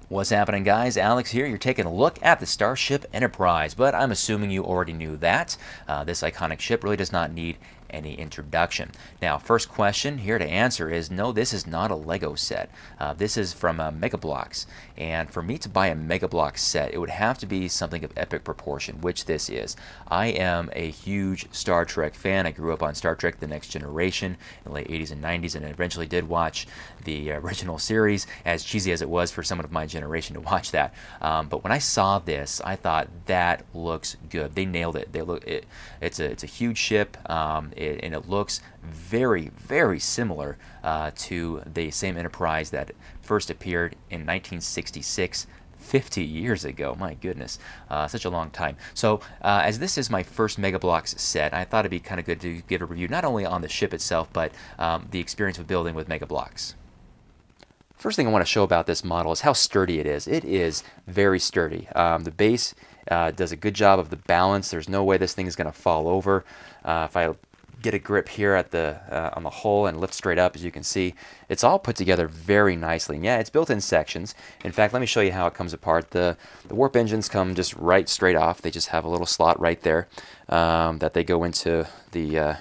What's happening, guys? Alex here. You're taking a look at the Starship Enterprise, but I'm assuming you already knew that. This iconic ship really does not need any introduction. Now, first question here to answer is no, this is not a Lego set. This is from Mega Blocks, and for me to buy a Mega Bloks set, it would have to be something of epic proportion, which this is. I am a huge Star Trek fan. I grew up on Star Trek The Next Generation in the late 80s and 90s, and eventually did watch the original series, as cheesy as it was for someone of my generation to watch that. But when I saw this, I thought that looks good. They nailed it. It's a huge ship. And it looks very, very similar to the same Enterprise that first appeared in 1966, 50 years ago. My goodness, such a long time. So as this is my first Mega Bloks set, I thought it'd be kind of good to give a review not only on the ship itself, but the experience of building with Mega Bloks. First thing I want to show about this model is how sturdy it is. It is very sturdy. The base does a good job of the balance. There's no way this thing is going to fall over. If I get a grip here at the on the hull and lift straight up, as you can see, it's all put together very nicely. And yeah, it's built in sections. In fact, let me show you how it comes apart. The warp engines come just right straight off. They just have a little slot right there that they go into the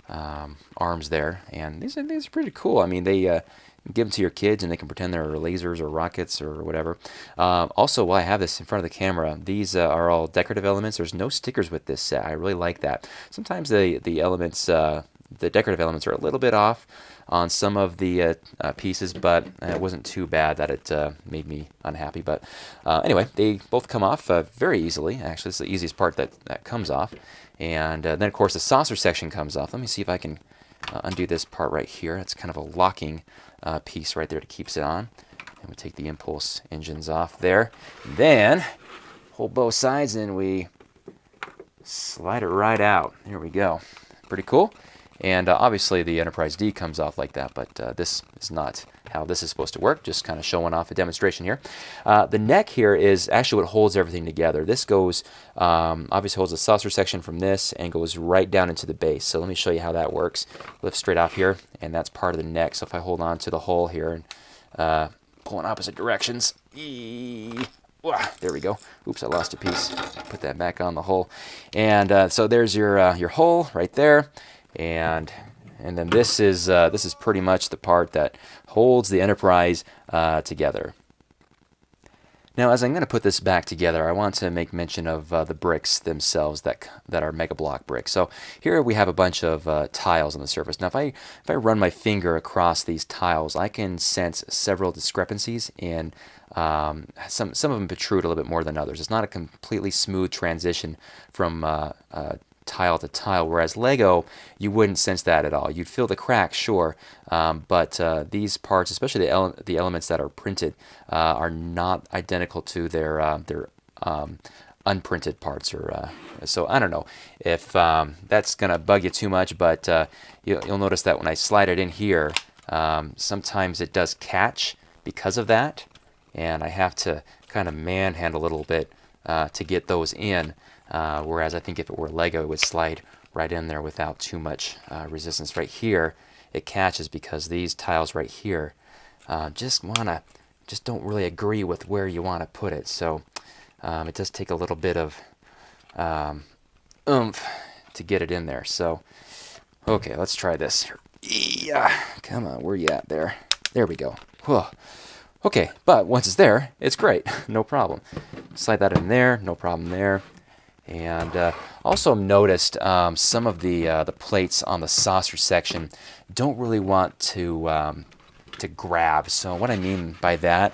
arms there, and these are pretty cool. I mean, they give them to your kids and they can pretend they're lasers or rockets or whatever. Also, while I have this in front of the camera, these are all decorative elements. There's no stickers with this set. I really like that. Sometimes the elements, the decorative elements, are a little bit off on some of the pieces, but it wasn't too bad that it made me unhappy. But anyway, they both come off very easily. Actually, it's the easiest part that comes off. And then, of course, the saucer section comes off. Let me see if I can undo this part right here. It's kind of a locking piece right there that keeps it on. And we take the impulse engines off there. And then hold both sides and we slide it right out. There we go. Pretty cool. And obviously the Enterprise D comes off like that, but this is not how this is supposed to work. Just kind of showing off a demonstration here. The neck here is actually what holds everything together. This goes, obviously holds the saucer section from this and goes right down into the base. So let me show you how that works. Lift straight off here, and that's part of the neck. So if I hold on to the hull here and pull in opposite directions, there we go. Oops, I lost a piece. Put that back on the hull. And so there's your hull right there. And then this is pretty much the part that holds the Enterprise together. Now, as I'm going to put this back together, I want to make mention of the bricks themselves that are Mega Bloks bricks. So here we have a bunch of tiles on the surface. Now, if I run my finger across these tiles, I can sense several discrepancies in some of them protrude a little bit more than others. It's not a completely smooth transition from tile to tile, whereas Lego, you wouldn't sense that at all. You'd feel the cracks, sure, but these parts, especially the elements that are printed, are not identical to their unprinted parts. So I don't know if that's gonna bug you too much, but you'll notice that when I slide it in here, sometimes it does catch because of that, and I have to kind of manhandle a little bit to get those in. Whereas I think if it were Lego, it would slide right in there without too much resistance. Right here, it catches because these tiles right here just don't really agree with where you want to put it. So it does take a little bit of oomph to get it in there. So okay, let's try this. Yeah, come on, where you at there? There we go. Whew. Okay, but once it's there, it's great. No problem. Slide that in there, no problem there. And also noticed some of the plates on the saucer section don't really want to grab. So what I mean by that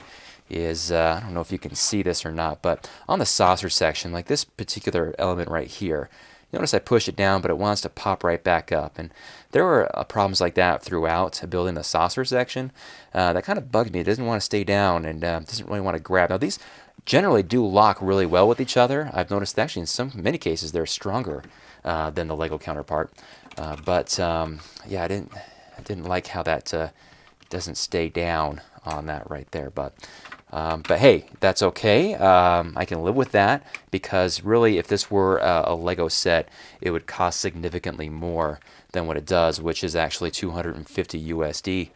is, I don't know if you can see this or not, but on the saucer section, like this particular element right here, notice I push it down, but it wants to pop right back up. And there were problems like that throughout building the saucer section. That kind of bugged me. It doesn't want to stay down and doesn't really want to grab. Now these generally do lock really well with each other. I've noticed actually in many cases they're stronger than the Lego counterpart. But yeah, I didn't like how that doesn't stay down on that right there. But hey, that's okay. I can live with that because really, if this were a Lego set, it would cost significantly more than what it does, which is actually $250 USD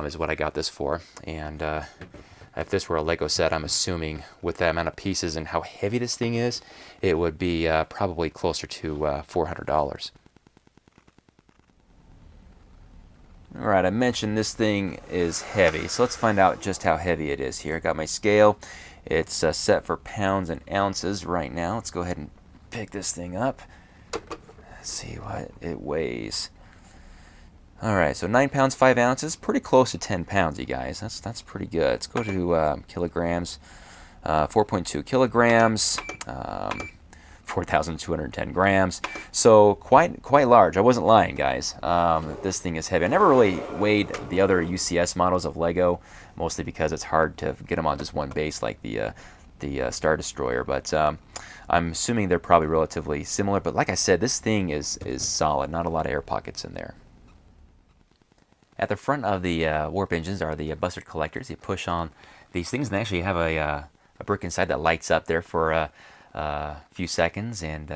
is what I got this for. And if this were a Lego set, I'm assuming with that amount of pieces and how heavy this thing is, it would be probably closer to $400. Alright, I mentioned this thing is heavy, so let's find out just how heavy it is here. I got my scale. It's set for pounds and ounces right now. Let's go ahead and pick this thing up. Let's see what it weighs. Alright, so 9 pounds, 5 ounces. Pretty close to 10 pounds, you guys. That's pretty good. Let's go to kilograms. 4.2 kilograms. 4,210 grams. So quite large. I wasn't lying, guys. This thing is heavy. I never really weighed the other UCS models of Lego, mostly because it's hard to get them on just one base like the Star Destroyer. But I'm assuming they're probably relatively similar. But like I said, this thing is solid. Not a lot of air pockets in there. At the front of the warp engines are the bustard collectors. You push on these things, and they actually have a brick inside that lights up there for a few seconds and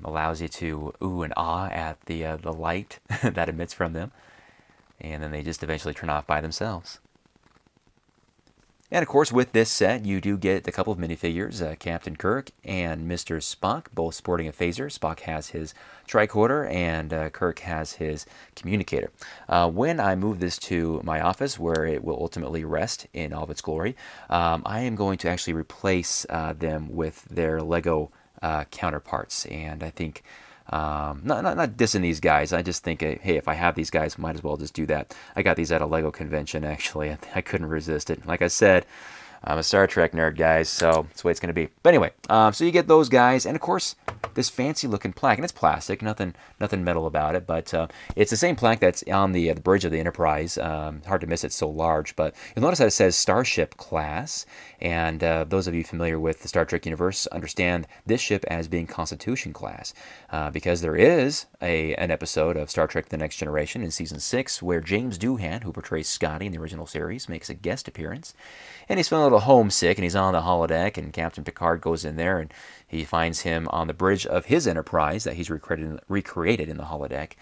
allows you to ooh and ah at the light that emits from them, and then they just eventually turn off by themselves. And of course, with this set, you do get a couple of minifigures, Captain Kirk and Mr. Spock, both sporting a phaser. Spock has his tricorder, and Kirk has his communicator. When I move this to my office, where it will ultimately rest in all of its glory, I am going to actually replace them with their Lego counterparts. And I think not dissing these guys. I just think, hey, if I have these guys, might as well just do that. I got these at a Lego convention, actually. I couldn't resist it. Like I said, I'm a Star Trek nerd, guys, so that's the way it's going to be. But anyway, so you get those guys, and of course, this fancy-looking plaque, and it's plastic, nothing metal about it, but it's the same plaque that's on the bridge of the Enterprise. Hard to miss, it's so large, but you'll notice that it says Starship Class, and those of you familiar with the Star Trek universe understand this ship as being Constitution Class, because there is an episode of Star Trek The Next Generation in Season 6 where James Doohan, who portrays Scotty in the original series, makes a guest appearance, and he's feeling a little homesick, and he's on the holodeck, and Captain Picard goes in there, and he finds him on the bridge of his Enterprise that he's recreated in the holodeck.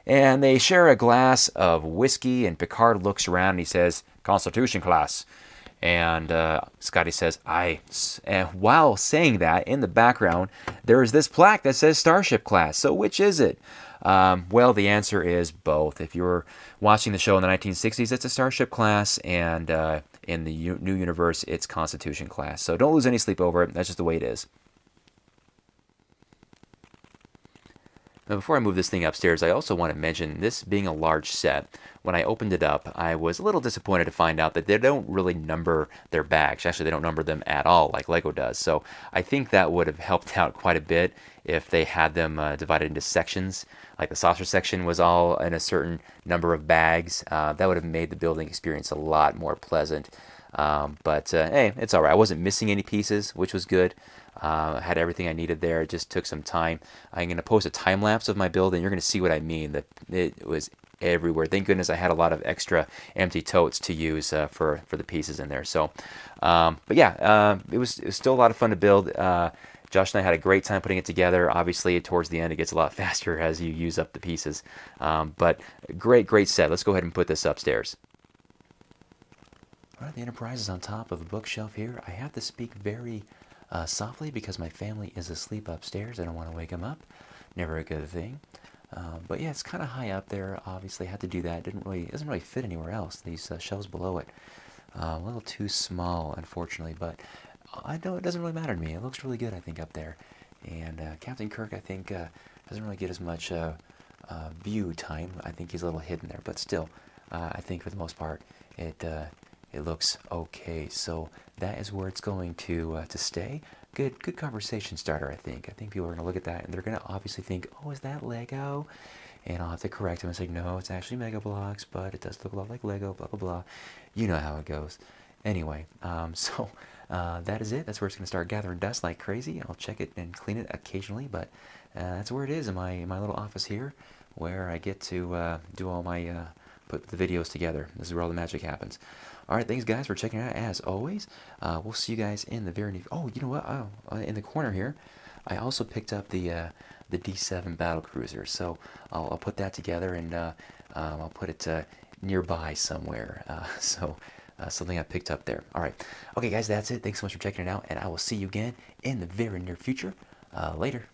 And they share a glass of whiskey, and Picard looks around and he says, "Constitution Class." And Scotty says, "Aye." And while saying that, in the background, there is this plaque that says Starship Class. So which is it? Well, the answer is both. If you're watching the show in the 1960s, it's a Starship Class, and in the new universe, it's Constitution Class. So don't lose any sleep over it. That's just the way it is. Now, before I move this thing upstairs, I also want to mention, this being a large set, when I opened it up, I was a little disappointed to find out that they don't really number their bags. Actually, they don't number them at all like Lego does. So I think that would have helped out quite a bit if they had them divided into sections. Like the saucer section was all in a certain number of bags. That would have made the building experience a lot more pleasant. But hey, it's all right. I wasn't missing any pieces, which was good. I had everything I needed there. It just took some time. I'm going to post a time lapse of my build, and you're going to see what I mean. That it was everywhere. Thank goodness I had a lot of extra empty totes to use for the pieces in there. So, but yeah, it was still a lot of fun to build. Josh and I had a great time putting it together. Obviously, towards the end, it gets a lot faster as you use up the pieces. But great set. Let's go ahead and put this upstairs. All right, the Enterprise is on top of a bookshelf here. I have to speak very softly because my family is asleep upstairs. I don't want to wake them up. Never a good thing. But yeah, it's kind of high up there. Obviously, had to do that. It doesn't really fit anywhere else. These shelves below it, a little too small, unfortunately. But I know it doesn't really matter to me. It looks really good, I think, up there. And Captain Kirk, I think, doesn't really get as much view time. I think he's a little hidden there, but still, I think for the most part, it looks okay. So that is where it's going to stay. Good conversation starter, I think. I think people are going to look at that, and they're going to obviously think, oh, is that Lego? And I'll have to correct them and say, no, it's actually Mega Blocks, but it does look a lot like Lego, blah, blah, blah. You know how it goes. Anyway, so that is it. That's where it's going to start gathering dust like crazy. I'll check it and clean it occasionally, but that's where it is in my little office here, where I get to do all my, put the videos together. This is where all the magic happens. All right, thanks, guys, for checking it out, as always. We'll see you guys in the very near... Oh, you know what? Oh, in the corner here, I also picked up the D7 battle cruiser. So I'll put that together, and I'll put it nearby somewhere. So something I picked up there. All right. Okay, guys, that's it. Thanks so much for checking it out, and I will see you again in the very near future. Later.